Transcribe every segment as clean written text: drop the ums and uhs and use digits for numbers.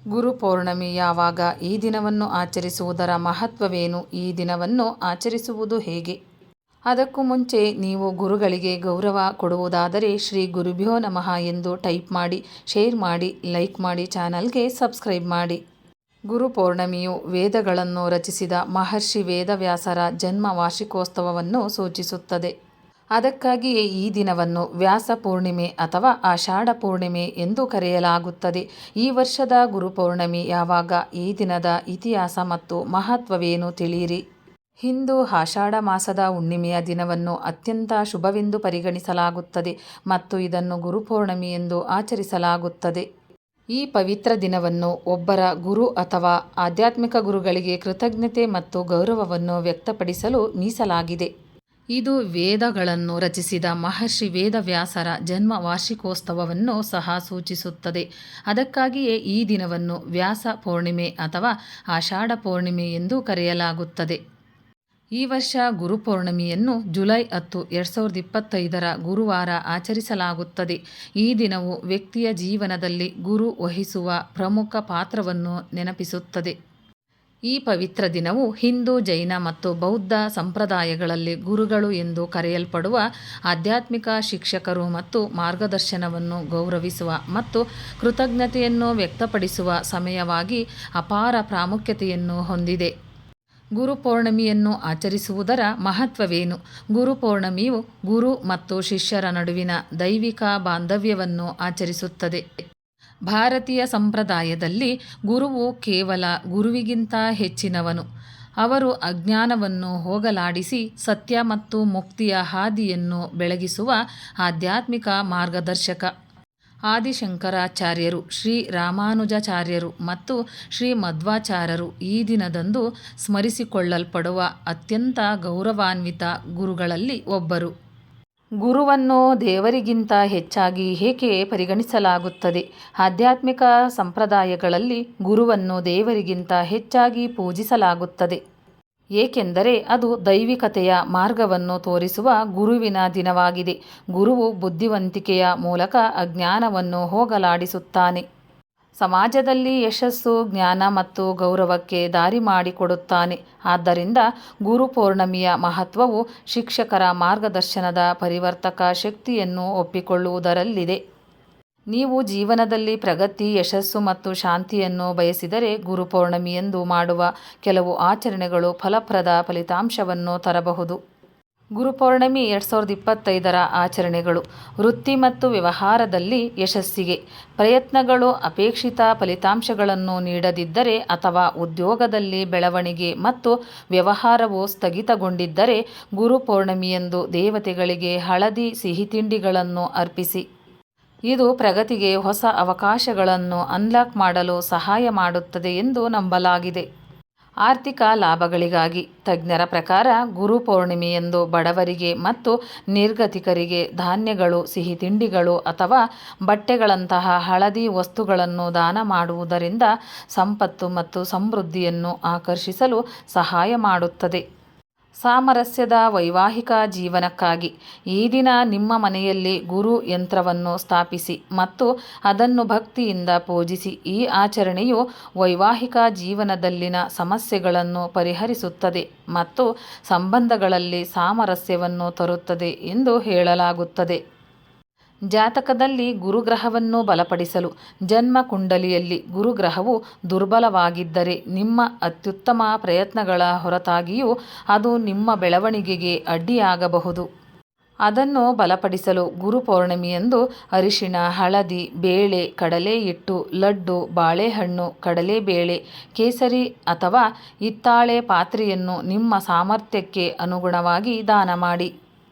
ಗುರು ಪೌರ್ಣಮಿ ಯಾವಾಗ? ಈ ದಿನವನ್ನು ಆಚರಿಸುವುದರ ಮಹತ್ವವೇನು? ಈ ದಿನವನ್ನು ಆಚರಿಸುವುದು ಹೇಗೆ? ಅದಕ್ಕೂ ಮುಂಚೆ ನೀವು ಗುರುಗಳಿಗೆ ಗೌರವ ಕೊಡುವುದಾದರೆ ಶ್ರೀ ಗುರುಭ್ಯೋ ನಮಃ ಎಂದು ಟೈಪ್ ಮಾಡಿ, ಶೇರ್ ಮಾಡಿ, ಲೈಕ್ ಮಾಡಿ, ಚಾನಲ್ಗೆ ಸಬ್ಸ್ಕ್ರೈಬ್ ಮಾಡಿ. ಗುರು ಪೌರ್ಣಮಿಯು ವೇದಗಳನ್ನು ರಚಿಸಿದ ಮಹರ್ಷಿ ವೇದವ್ಯಾಸರ ಜನ್ಮ ವಾರ್ಷಿಕೋತ್ಸವವನ್ನು ಸೂಚಿಸುತ್ತದೆ. ಅದಕ್ಕಾಗಿಯೇ ಈ ದಿನವನ್ನು ವ್ಯಾಸ ಪೂರ್ಣಿಮೆ ಅಥವಾ ಆಷಾಢ ಪೂರ್ಣಿಮೆ ಎಂದು ಕರೆಯಲಾಗುತ್ತದೆ. ಈ ವರ್ಷದ ಗುರು ಪೌರ್ಣಮಿ ಯಾವಾಗ? ಈ ದಿನದ ಇತಿಹಾಸ ಮತ್ತು ಮಹತ್ವವೇನು ತಿಳಿಯಿರಿ. ಹಿಂದೂ ಆಷಾಢ ಮಾಸದ ಹುಣ್ಣಿಮೆಯ ದಿನವನ್ನು ಅತ್ಯಂತ ಶುಭವೆಂದು ಪರಿಗಣಿಸಲಾಗುತ್ತದೆ ಮತ್ತು ಇದನ್ನು ಗುರುಪೌರ್ಣಮಿ ಎಂದು ಆಚರಿಸಲಾಗುತ್ತದೆ. ಈ ಪವಿತ್ರ ದಿನವನ್ನು ಒಬ್ಬರ ಗುರು ಅಥವಾ ಆಧ್ಯಾತ್ಮಿಕ ಗುರುಗಳಿಗೆ ಕೃತಜ್ಞತೆ ಮತ್ತು ಗೌರವವನ್ನು ವ್ಯಕ್ತಪಡಿಸಲು ಮೀಸಲಾಗಿದೆ. ಇದು ವೇದಗಳನ್ನು ರಚಿಸಿದ ಮಹರ್ಷಿ ವೇದವ್ಯಾಸರ ಜನ್ಮ ವಾರ್ಷಿಕೋತ್ಸವವನ್ನು ಸಹ ಸೂಚಿಸುತ್ತದೆ. ಅದಕ್ಕಾಗಿಯೇ ಈ ದಿನವನ್ನು ವ್ಯಾಸ ಪೌರ್ಣಿಮೆ ಅಥವಾ ಆಷಾಢ ಪೌರ್ಣಿಮೆ ಎಂದು ಕರೆಯಲಾಗುತ್ತದೆ. ಈ ವರ್ಷ ಗುರುಪೌರ್ಣಮಿಯನ್ನು ಜುಲೈ 10, 2025 ಗುರುವಾರ ಆಚರಿಸಲಾಗುತ್ತದೆ. ಈ ದಿನವು ವ್ಯಕ್ತಿಯ ಜೀವನದಲ್ಲಿ ಗುರು ವಹಿಸುವ ಪ್ರಮುಖ ಪಾತ್ರವನ್ನು ನೆನಪಿಸುತ್ತದೆ. ಈ ಪವಿತ್ರ ದಿನವು ಹಿಂದೂ, ಜೈನ ಮತ್ತು ಬೌದ್ಧ ಸಂಪ್ರದಾಯಗಳಲ್ಲಿ ಗುರುಗಳು ಎಂದು ಕರೆಯಲ್ಪಡುವ ಆಧ್ಯಾತ್ಮಿಕ ಶಿಕ್ಷಕರು ಮತ್ತು ಮಾರ್ಗದರ್ಶನವನ್ನು ಗೌರವಿಸುವ ಮತ್ತು ಕೃತಜ್ಞತೆಯನ್ನು ವ್ಯಕ್ತಪಡಿಸುವ ಸಮಯವಾಗಿ ಅಪಾರ ಪ್ರಾಮುಖ್ಯತೆಯನ್ನು ಹೊಂದಿದೆ. ಗುರುಪೌರ್ಣಮಿಯನ್ನು ಆಚರಿಸುವುದರ ಮಹತ್ವವೇನು? ಗುರುಪೌರ್ಣಮಿಯು ಗುರು ಮತ್ತು ಶಿಷ್ಯರ ನಡುವಿನ ದೈವಿಕ ಬಾಂಧವ್ಯವನ್ನು ಆಚರಿಸುತ್ತದೆ. ಭಾರತೀಯ ಸಂಪ್ರದಾಯದಲ್ಲಿ ಗುರುವು ಕೇವಲ ಗುರುವಿಗಿಂತ ಹೆಚ್ಚಿನವನು. ಅವರು ಅಜ್ಞಾನವನ್ನು ಹೋಗಲಾಡಿಸಿ ಸತ್ಯ ಮತ್ತು ಮುಕ್ತಿಯ ಹಾದಿಯನ್ನು ಬೆಳಗಿಸುವ ಆಧ್ಯಾತ್ಮಿಕ ಮಾರ್ಗದರ್ಶಕ. ಆದಿಶಂಕರಾಚಾರ್ಯರು, ಶ್ರೀ ರಾಮಾನುಜಾಚಾರ್ಯರು ಮತ್ತು ಶ್ರೀ ಮಧ್ವಾಚಾರ್ಯರು ಈ ದಿನದಂದು ಸ್ಮರಿಸಿಕೊಳ್ಳಲ್ಪಡುವ ಅತ್ಯಂತ ಗೌರವಾನ್ವಿತ ಗುರುಗಳಲ್ಲಿ ಒಬ್ಬರು. ಗುರುವನ್ನು ದೇವರಿಗಿಂತ ಹೆಚ್ಚಾಗಿ ಏಕೆ ಪರಿಗಣಿಸಲಾಗುತ್ತದೆ? ಆಧ್ಯಾತ್ಮಿಕ ಸಂಪ್ರದಾಯಗಳಲ್ಲಿ ಗುರುವನ್ನು ದೇವರಿಗಿಂತ ಹೆಚ್ಚಾಗಿ ಪೂಜಿಸಲಾಗುತ್ತದೆ, ಏಕೆಂದರೆ ಅದು ದೈವಿಕತೆಯ ಮಾರ್ಗವನ್ನು ತೋರಿಸುವ ಗುರುವಿನ ದಿನವಾಗಿದೆ. ಗುರುವು ಬುದ್ಧಿವಂತಿಕೆಯ ಮೂಲಕ ಅಜ್ಞಾನವನ್ನು ಹೋಗಲಾಡಿಸುತ್ತಾನೆ. ಸಮಾಜದಲ್ಲಿ ಯಶಸ್ಸು, ಜ್ಞಾನ ಮತ್ತು ಗೌರವಕ್ಕೆ ದಾರಿ ಮಾಡಿಕೊಡುತ್ತಾನೆ. ಆದ್ದರಿಂದ ಗುರು ಪೌರ್ಣಮಿಯ ಮಹತ್ವವು ಶಿಕ್ಷಕರ ಮಾರ್ಗದರ್ಶನದ ಪರಿವರ್ತಕ ಶಕ್ತಿಯನ್ನು ಒಪ್ಪಿಕೊಳ್ಳುವುದರಲ್ಲಿದೆ. ನೀವು ಜೀವನದಲ್ಲಿ ಪ್ರಗತಿ, ಯಶಸ್ಸು ಮತ್ತು ಶಾಂತಿಯನ್ನು ಬಯಸಿದರೆ ಗುರುಪೌರ್ಣಮಿಯಂದು ಮಾಡುವ ಕೆಲವು ಆಚರಣೆಗಳು ಫಲಪ್ರದ ಫಲಿತಾಂಶವನ್ನು ತರಬಹುದು. ಗುರುಪೌರ್ಣಮಿ 2025 ಆಚರಣೆಗಳು. ವೃತ್ತಿ ಮತ್ತು ವ್ಯವಹಾರದಲ್ಲಿ ಯಶಸ್ಸಿಗೆ. ಪ್ರಯತ್ನಗಳು ಅಪೇಕ್ಷಿತ ಫಲಿತಾಂಶಗಳನ್ನು ನೀಡದಿದ್ದರೆ ಅಥವಾ ಉದ್ಯೋಗದಲ್ಲಿ ಬೆಳವಣಿಗೆ ಮತ್ತು ವ್ಯವಹಾರವು ಸ್ಥಗಿತಗೊಂಡಿದ್ದರೆ ಗುರುಪೌರ್ಣಮಿಯಂದು ದೇವತೆಗಳಿಗೆ ಹಳದಿ ಸಿಹಿತಿಂಡಿಗಳನ್ನು ಅರ್ಪಿಸಿ. ಇದು ಪ್ರಗತಿಗೆ ಹೊಸ ಅವಕಾಶಗಳನ್ನು ಅನ್ಲಾಕ್ ಮಾಡಲು ಸಹಾಯ ಮಾಡುತ್ತದೆ ಎಂದು ನಂಬಲಾಗಿದೆ. ಆರ್ಥಿಕ ಲಾಭಗಳಿಗಾಗಿ. ತಜ್ಞರ ಪ್ರಕಾರ ಗುರು ಪೌರ್ಣಿಮೆಯಂದು ಬಡವರಿಗೆ ಮತ್ತು ನಿರ್ಗತಿಕರಿಗೆ ಧಾನ್ಯಗಳು, ಸಿಹಿ ತಿಂಡಿಗಳು ಅಥವಾ ಬಟ್ಟೆಗಳಂತಹ ಹಳದಿ ವಸ್ತುಗಳನ್ನು ದಾನ ಮಾಡುವುದರಿಂದ ಸಂಪತ್ತು ಮತ್ತು ಸಮೃದ್ಧಿಯನ್ನು ಆಕರ್ಷಿಸಲು ಸಹಾಯ ಮಾಡುತ್ತದೆ. ಸಾಮರಸ್ಯದ ವೈವಾಹಿಕ ಜೀವನಕ್ಕಾಗಿ. ಈ ದಿನ ನಿಮ್ಮ ಮನೆಯಲ್ಲಿ ಗುರು ಯಂತ್ರವನ್ನು ಸ್ಥಾಪಿಸಿ ಮತ್ತು ಅದನ್ನು ಭಕ್ತಿಯಿಂದ ಪೂಜಿಸಿ. ಈ ಆಚರಣೆಯು ವೈವಾಹಿಕ ಜೀವನದಲ್ಲಿನ ಸಮಸ್ಯೆಗಳನ್ನು ಪರಿಹರಿಸುತ್ತದೆ ಮತ್ತು ಸಂಬಂಧಗಳಲ್ಲಿ ಸಾಮರಸ್ಯವನ್ನು ತರುತ್ತದೆ ಎಂದು ಹೇಳಲಾಗುತ್ತದೆ. ಜಾತಕದಲ್ಲಿ ಗುರುಗ್ರಹವನ್ನು ಬಲಪಡಿಸಲು. ಜನ್ಮ ಕುಂಡಲಿಯಲ್ಲಿ ಗುರುಗ್ರಹವು ದುರ್ಬಲವಾಗಿದ್ದರೆ ನಿಮ್ಮ ಅತ್ಯುತ್ತಮ ಪ್ರಯತ್ನಗಳ ಹೊರತಾಗಿಯೂ ಅದು ನಿಮ್ಮ ಬೆಳವಣಿಗೆಗೆ ಅಡ್ಡಿಯಾಗಬಹುದು. ಅದನ್ನು ಬಲಪಡಿಸಲು ಗುರು ಪೌರ್ಣಮಿಯಂದು ಅರಿಶಿಣ, ಹಳದಿ, ಬೇಳೆ, ಕಡಲೆ ಹಿಟ್ಟು, ಲಡ್ಡು, ಬಾಳೆಹಣ್ಣು, ಕಡಲೆಬೇಳೆ, ಕೇಸರಿ ಅಥವಾ ಹಿತ್ತಾಳೆ ಪಾತ್ರೆಯನ್ನು ನಿಮ್ಮ ಸಾಮರ್ಥ್ಯಕ್ಕೆ ಅನುಗುಣವಾಗಿ ದಾನ ಮಾಡಿ.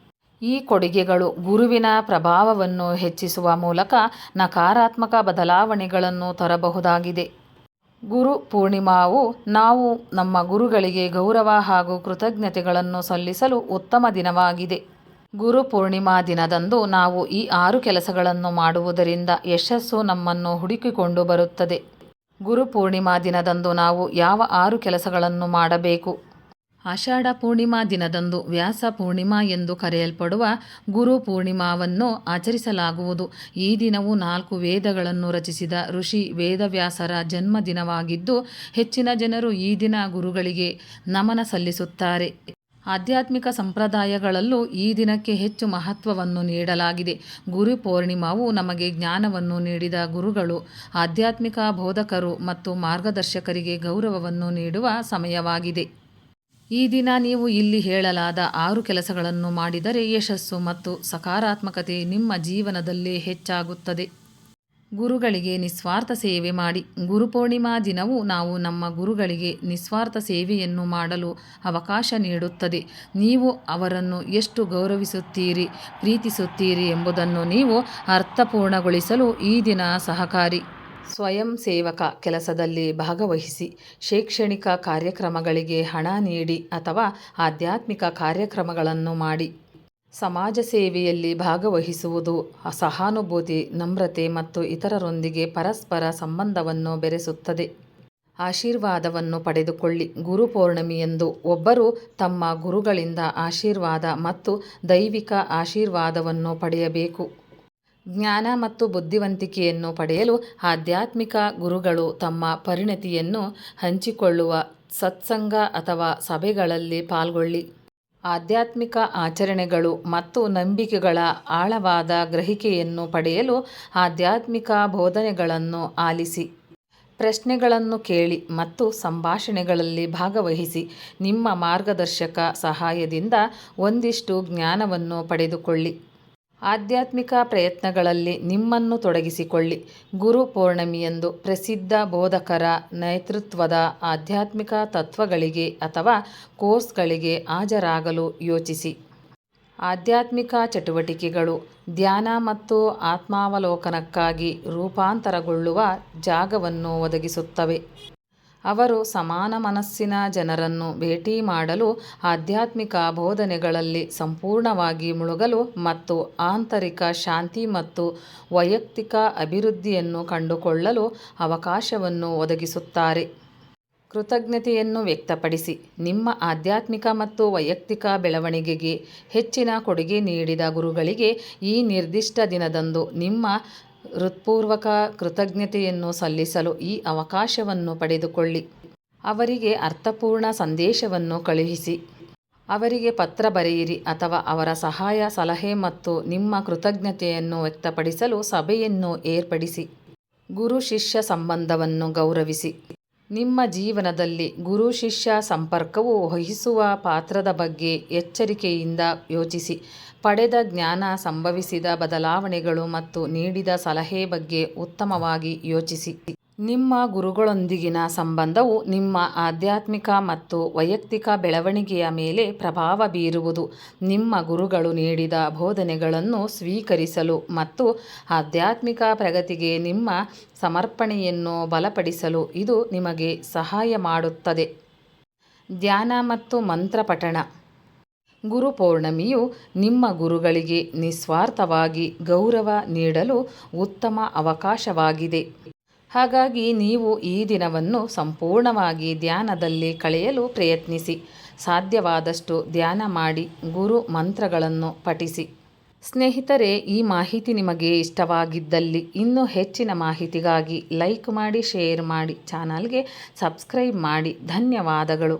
ಈ ಕೊಡುಗೆಗಳು ಗುರುವಿನ ಪ್ರಭಾವವನ್ನು ಹೆಚ್ಚಿಸುವ ಮೂಲಕ ನಕಾರಾತ್ಮಕ ಬದಲಾವಣೆಗಳನ್ನು ತರಬಹುದಾಗಿದೆ. ಗುರು ಪೂರ್ಣಿಮಾವು ನಾವು ನಮ್ಮ ಗುರುಗಳಿಗೆ ಗೌರವ ಹಾಗೂ ಕೃತಜ್ಞತೆಗಳನ್ನು ಸಲ್ಲಿಸಲು ಉತ್ತಮ ದಿನವಾಗಿದೆ. ಗುರು ಪೂರ್ಣಿಮಾ ದಿನದಂದು ನಾವು ಈ 6 ಕೆಲಸಗಳನ್ನು ಮಾಡುವುದರಿಂದ ಯಶಸ್ಸು ನಮ್ಮನ್ನು ಹುಡುಕಿಕೊಂಡು ಬರುತ್ತದೆ. ಗುರು ಪೂರ್ಣಿಮಾ ದಿನದಂದು ನಾವು ಯಾವ 6 ಕೆಲಸಗಳನ್ನು ಮಾಡಬೇಕು? ಆಷಾಢ ಪೂರ್ಣಿಮಾ ದಿನದಂದು ವ್ಯಾಸ ಪೂರ್ಣಿಮಾ ಎಂದು ಕರೆಯಲ್ಪಡುವ ಗುರು ಪೂರ್ಣಿಮಾವನ್ನು ಆಚರಿಸಲಾಗುವುದು. ಈ ದಿನವು 4 ವೇದಗಳನ್ನು ರಚಿಸಿದ ಋಷಿ ವೇದವ್ಯಾಸರ ಜನ್ಮದಿನವಾಗಿದ್ದು, ಹೆಚ್ಚಿನ ಜನರು ಈ ದಿನ ಗುರುಗಳಿಗೆ ನಮನ ಸಲ್ಲಿಸುತ್ತಾರೆ. ಆಧ್ಯಾತ್ಮಿಕ ಸಂಪ್ರದಾಯಗಳಲ್ಲೂ ಈ ದಿನಕ್ಕೆ ಹೆಚ್ಚು ಮಹತ್ವವನ್ನು ನೀಡಲಾಗಿದೆ. ಗುರು ಪೂರ್ಣಿಮಾವು ನಮಗೆ ಜ್ಞಾನವನ್ನು ನೀಡಿದ ಗುರುಗಳು, ಆಧ್ಯಾತ್ಮಿಕ ಬೋಧಕರು ಮತ್ತು ಮಾರ್ಗದರ್ಶಕರಿಗೆ ಗೌರವವನ್ನು ನೀಡುವ ಸಮಯವಾಗಿದೆ. ಈ ದಿನ ನೀವು ಇಲ್ಲಿ ಹೇಳಲಾದ 6 ಕೆಲಸಗಳನ್ನು ಮಾಡಿದರೆ ಯಶಸ್ಸು ಮತ್ತು ಸಕಾರಾತ್ಮಕತೆ ನಿಮ್ಮ ಜೀವನದಲ್ಲಿ ಹೆಚ್ಚಾಗುತ್ತದೆ. ಗುರುಗಳಿಗೆ ನಿಸ್ವಾರ್ಥ ಸೇವೆ ಮಾಡಿ. ಗುರುಪೂರ್ಣಿಮಾ ದಿನವು ನಾವು ನಮ್ಮ ಗುರುಗಳಿಗೆ ನಿಸ್ವಾರ್ಥ ಸೇವೆಯನ್ನು ಮಾಡಲು ಅವಕಾಶ ನೀಡುತ್ತದೆ. ನೀವು ಅವರನ್ನು ಎಷ್ಟು ಗೌರವಿಸುತ್ತೀರಿ, ಪ್ರೀತಿಸುತ್ತೀರಿ ಎಂಬುದನ್ನು ನೀವು ಅರ್ಥಪೂರ್ಣಗೊಳಿಸಲು ಈ ದಿನ ಸಹಕಾರಿ. ಸ್ವಯಂ ಸೇವಕ ಕೆಲಸದಲ್ಲಿ ಭಾಗವಹಿಸಿ. ಶೈಕ್ಷಣಿಕ ಕಾರ್ಯಕ್ರಮಗಳಿಗೆ ಹಣ ನೀಡಿ ಅಥವಾ ಆಧ್ಯಾತ್ಮಿಕ ಕಾರ್ಯಕ್ರಮಗಳನ್ನು ಮಾಡಿ. ಸಮಾಜ ಸೇವೆಯಲ್ಲಿ ಭಾಗವಹಿಸುವುದು ಸಹಾನುಭೂತಿ, ನಮ್ರತೆ ಮತ್ತು ಇತರರೊಂದಿಗೆ ಪರಸ್ಪರ ಸಂಬಂಧವನ್ನು ಬೆರೆಸುತ್ತದೆ. ಆಶೀರ್ವಾದವನ್ನು ಪಡೆದುಕೊಳ್ಳಿ. ಗುರು ಪೌರ್ಣಮಿಯಂದು ಒಬ್ಬರು ತಮ್ಮ ಗುರುಗಳಿಂದ ಆಶೀರ್ವಾದ ಮತ್ತು ದೈವಿಕ ಆಶೀರ್ವಾದವನ್ನು ಪಡೆಯಬೇಕು. ಜ್ಞಾನ ಮತ್ತು ಬುದ್ಧಿವಂತಿಕೆಯನ್ನು ಪಡೆಯಲು ಆಧ್ಯಾತ್ಮಿಕ ಗುರುಗಳು ತಮ್ಮ ಪರಿಣತಿಯನ್ನು ಹಂಚಿಕೊಳ್ಳುವ ಸತ್ಸಂಗ ಅಥವಾ ಸಭೆಗಳಲ್ಲಿ ಪಾಲ್ಗೊಳ್ಳಿ. ಆಧ್ಯಾತ್ಮಿಕ ಆಚರಣೆಗಳು ಮತ್ತು ನಂಬಿಕೆಗಳ ಆಳವಾದ ಗ್ರಹಿಕೆಯನ್ನು ಪಡೆಯಲು ಆಧ್ಯಾತ್ಮಿಕ ಬೋಧನೆಗಳನ್ನು ಆಲಿಸಿ. ಪ್ರಶ್ನೆಗಳನ್ನು ಕೇಳಿ ಮತ್ತು ಸಂಭಾಷಣೆಗಳಲ್ಲಿ ಭಾಗವಹಿಸಿ. ನಿಮ್ಮ ಮಾರ್ಗದರ್ಶಕ ಸಹಾಯದಿಂದ ಒಂದಿಷ್ಟು ಜ್ಞಾನವನ್ನು ಪಡೆದುಕೊಳ್ಳಿ. ಆಧ್ಯಾತ್ಮಿಕ ಪ್ರಯತ್ನಗಳಲ್ಲಿ ನಿಮ್ಮನ್ನು ತೊಡಗಿಸಿಕೊಳ್ಳಿ. ಗುರು ಪೌರ್ಣಮಿಯಂದು ಪ್ರಸಿದ್ಧ ಬೋಧಕರ ನೇತೃತ್ವದ ಆಧ್ಯಾತ್ಮಿಕ ತತ್ವಗಳಿಗೆ ಅಥವಾ ಕೋರ್ಸ್ಗಳಿಗೆ ಹಾಜರಾಗಲು ಯೋಚಿಸಿ. ಆಧ್ಯಾತ್ಮಿಕ ಚಟುವಟಿಕೆಗಳು ಧ್ಯಾನ ಮತ್ತು ಆತ್ಮಾವಲೋಕನಕ್ಕಾಗಿ ರೂಪಾಂತರಗೊಳ್ಳುವ ಜಾಗವನ್ನು ಒದಗಿಸುತ್ತವೆ. ಅವರು ಸಮಾನ ಮನಸ್ಸಿನ ಜನರನ್ನು ಭೇಟಿ ಮಾಡಲು, ಆಧ್ಯಾತ್ಮಿಕ ಬೋಧನೆಗಳಲ್ಲಿ ಸಂಪೂರ್ಣವಾಗಿ ಮುಳುಗಲು ಮತ್ತು ಆಂತರಿಕ ಶಾಂತಿ ಮತ್ತು ವೈಯಕ್ತಿಕ ಅಭಿವೃದ್ಧಿಯನ್ನು ಕಂಡುಕೊಳ್ಳಲು ಅವಕಾಶವನ್ನು ಒದಗಿಸುತ್ತಾರೆ. ಕೃತಜ್ಞತೆಯನ್ನು ವ್ಯಕ್ತಪಡಿಸಿ. ನಿಮ್ಮ ಆಧ್ಯಾತ್ಮಿಕ ಮತ್ತು ವೈಯಕ್ತಿಕ ಬೆಳವಣಿಗೆಗೆ ಹೆಚ್ಚಿನ ಕೊಡುಗೆ ನೀಡಿದ ಗುರುಗಳಿಗೆ ಈ ನಿರ್ದಿಷ್ಟ ದಿನದಂದು ನಿಮ್ಮ ಹೃತ್ಪೂರ್ವಕ ಕೃತಜ್ಞತೆಯನ್ನು ಸಲ್ಲಿಸಲು ಈ ಅವಕಾಶವನ್ನು ಪಡೆದುಕೊಳ್ಳಿ. ಅವರಿಗೆ ಅರ್ಥಪೂರ್ಣ ಸಂದೇಶವನ್ನು ಕಳುಹಿಸಿ. ಅವರಿಗೆ ಪತ್ರ ಬರೆಯಿರಿ ಅಥವಾ ಅವರ ಸಹಾಯ, ಸಲಹೆ ಮತ್ತು ನಿಮ್ಮ ಕೃತಜ್ಞತೆಯನ್ನು ವ್ಯಕ್ತಪಡಿಸಲು ಸಭೆಯನ್ನು ಏರ್ಪಡಿಸಿ. ಗುರು ಶಿಷ್ಯ ಸಂಬಂಧವನ್ನು ಗೌರವಿಸಿ. ನಿಮ್ಮ ಜೀವನದಲ್ಲಿ ಗುರು ಶಿಷ್ಯ ಸಂಪರ್ಕವು ವಹಿಸುವ ಪಾತ್ರದ ಬಗ್ಗೆ ಎಚ್ಚರಿಕೆಯಿಂದ ಯೋಚಿಸಿ. ಪಡೆದ ಜ್ಞಾನ, ಸಂಭವಿಸಿದ ಬದಲಾವಣೆಗಳು ಮತ್ತು ನೀಡಿದ ಸಲಹೆ ಬಗ್ಗೆ ಉತ್ತಮವಾಗಿ ಯೋಚಿಸಿ. ನಿಮ್ಮ ಗುರುಗಳೊಂದಿಗಿನ ಸಂಬಂಧವು ನಿಮ್ಮ ಆಧ್ಯಾತ್ಮಿಕ ಮತ್ತು ವೈಯಕ್ತಿಕ ಬೆಳವಣಿಗೆಯ ಮೇಲೆ ಪ್ರಭಾವ ಬೀರುವುದು. ನಿಮ್ಮ ಗುರುಗಳು ನೀಡಿದ ಬೋಧನೆಗಳನ್ನು ಸ್ವೀಕರಿಸಲು ಮತ್ತು ಆಧ್ಯಾತ್ಮಿಕ ಪ್ರಗತಿಗೆ ನಿಮ್ಮ ಸಮರ್ಪಣೆಯನ್ನು ಬಲಪಡಿಸಲು ಇದು ನಿಮಗೆ ಸಹಾಯ ಮಾಡುತ್ತದೆ. ಧ್ಯಾನ ಮತ್ತು ಮಂತ್ರ ಪಠಣ. ಗುರು ಪೌರ್ಣಮಿಯು ನಿಮ್ಮ ಗುರುಗಳಿಗೆ ನಿಸ್ವಾರ್ಥವಾಗಿ ಗೌರವ ನೀಡಲು ಉತ್ತಮ ಅವಕಾಶವಾಗಿದೆ. ಹಾಗಾಗಿ ನೀವು ಈ ದಿನವನ್ನು ಸಂಪೂರ್ಣವಾಗಿ ಧ್ಯಾನದಲ್ಲಿ ಕಳೆಯಲು ಪ್ರಯತ್ನಿಸಿ. ಸಾಧ್ಯವಾದಷ್ಟು ಧ್ಯಾನ ಮಾಡಿ, ಗುರು ಮಂತ್ರಗಳನ್ನು ಪಠಿಸಿ. ಸ್ನೇಹಿತರೆ, ಈ ಮಾಹಿತಿ ನಿಮಗೆ ಇಷ್ಟವಾಗಿದ್ದಲ್ಲಿ ಇನ್ನೂ ಹೆಚ್ಚಿನ ಮಾಹಿತಿಗಾಗಿ ಲೈಕ್ ಮಾಡಿ, ಶೇರ್ ಮಾಡಿ, ಚಾನಲ್ಗೆ ಸಬ್ಸ್ಕ್ರೈಬ್ ಮಾಡಿ. ಧನ್ಯವಾದಗಳು.